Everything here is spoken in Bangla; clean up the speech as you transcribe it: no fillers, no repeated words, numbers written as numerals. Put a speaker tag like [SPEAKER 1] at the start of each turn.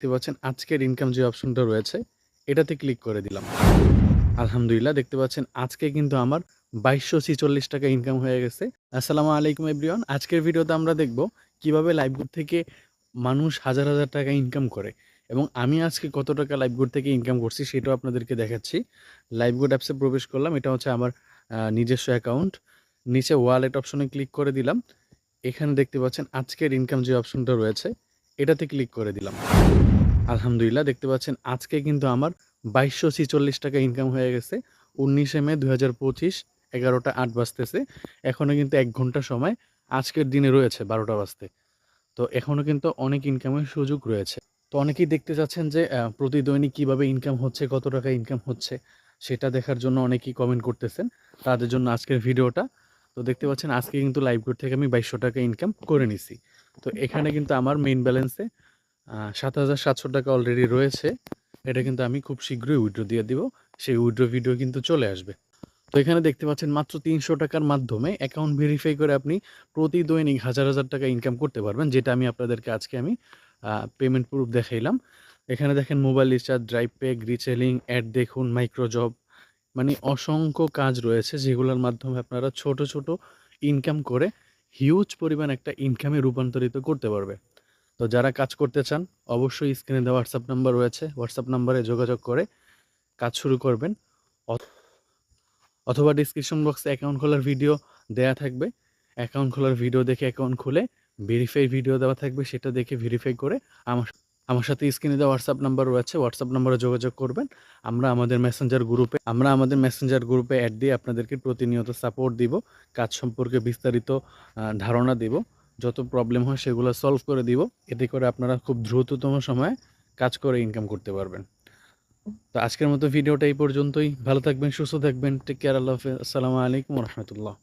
[SPEAKER 1] দেখতে পাচ্ছেন আজকের ইনকাম যে অপশনটা রয়েছে এটাতে ক্লিক করে দিলাম। আলহামদুলিল্লাহ দেখতে পাচ্ছেন আজকে কিন্তু আমার ২২৪৬ টাকা ইনকাম হয়ে গেছে। আসসালামু আলাইকুম এভরিওয়ান। আজকের ভিডিওতে আমরা দেখব কিভাবে লাইভগুড থেকে মানুষ হাজার, হাজার টাকা ইনকাম করে এবং আমি আজকে কত টাকা লাইভগুড থেকে ইনকাম করছি সেটাও আপনাদেরকে দেখাচ্ছি। লাইভগুড অ্যাপসে প্রবেশ করলাম। এটা হচ্ছে আমার নিজস্ব অ্যাকাউন্ট। নিচে ওয়ালেট অপশনে ক্লিক করে দিলাম। এখানে দেখতে পাচ্ছেন আজকের ইনকাম যে অপশনটা রয়েছে এটাতে ক্লিক করে দিলাম। আলহামদুলিল্লাহ দেখতে পাচ্ছেন আজকে কিন্তু আমার ২২৪৬ টাকা ইনকাম হয়ে গেছে। ১৯শে মে ২০২৫ ১১টা ৮ বাজতেছে। এখনও কিন্তু ১ ঘন্টা সময় আজকের দিনে রয়েছে ১২টা বাজতে। তো এখনও কিন্তু অনেক ইনকামের সুযোগ রয়েছে। তো অনেকেই দেখতে চাচ্ছেন যে প্রতি দৈনিক কীভাবে ইনকাম হচ্ছে, কত টাকা ইনকাম হচ্ছে সেটা দেখার জন্য অনেকেই কমেন্ট করতেছেন। তাদের জন্য আজকের ভিডিওটা। তো দেখতে পাচ্ছেন আজকে কিন্তু লাইভগুড থেকে আমি ২২০০ টাকা ইনকাম করে নিছি। তো এখানে কিন্তু আমার মেইন ব্যালেন্সে ৭,৭০০ টাকা অলরেডি রয়েছে। এটা কিন্তু আমি খুব শীঘ্রই উইথড্র দিয়ে দিব। সেই উইথড্র ভিডিও কিন্তু চলে আসবে। তো এখানে দেখতে পাচ্ছেন মাত্র ৩০০ টাকার মাধ্যমে অ্যাকাউন্ট ভেরিফাই করে আপনি প্রতি দৈনিক হাজার, হাজার টাকা ইনকাম করতে পারবেন। যেটা আমি আপনাদেরকে আজকে পেমেন্ট প্রুফ দেখাইলাম। এখানে দেখেন mobile recharge, drive pay, reselling, ad দেখুন, মাইক্রো জব মানে অসংখ্য কাজ রয়েছে যেগুলোর মাধ্যমে আপনারা ছোট, ছোট ইনকাম করে হিউজ পরিমাণ একটা ইনকামে রূপান্তরিত করতে পারবে। তো যারা কাজ করতে চান অবশ্যই স্ক্রিনে দেওয়া হোয়াটসঅ্যাপ নাম্বার রয়েছে। হোয়াটসঅ্যাপ নাম্বারে যোগাযোগ করে কাজ শুরু করবেন। অথবা ডিসক্রিপশন বক্সে অ্যাকাউন্ট খোলার ভিডিও দেয়া থাকবে। অ্যাকাউন্ট খোলার ভিডিও দেখে অ্যাকাউন্ট খুলে ভেরিফাই ভিডিও দেওয়া থাকবে, সেটা দেখে ভেরিফাই করে আমার আমার সাথে স্ক্রিনে দেওয়া হোয়াটসঅ্যাপ নাম্বার রয়েছে। হোয়াটসঅ্যাপ নাম্বারে যোগাযোগ করবেন। আমরা আমাদের মেসেঞ্জার গ্রুপে অ্যাড দিয়ে আপনাদেরকে প্রতিনিয়ত সাপোর্ট দিব। কাজ সম্পর্কে বিস্তারিত ধারণা দিব। যত প্রবলেম হয় সেগুলো সলভ করে দিব। এতে করে আপনারা খুব দ্রুততম সময়ে কাজ করে ইনকাম করতে পারবেন। তো আজকের মতো ভিডিওটা এই পর্যন্তই। ভালো থাকবেন, সুস্থ থাকবেন। Take care. আল্লাহ হাফেজ। আসসালামু আলাইকুম ওয়া রাহমাতুল্লাহ।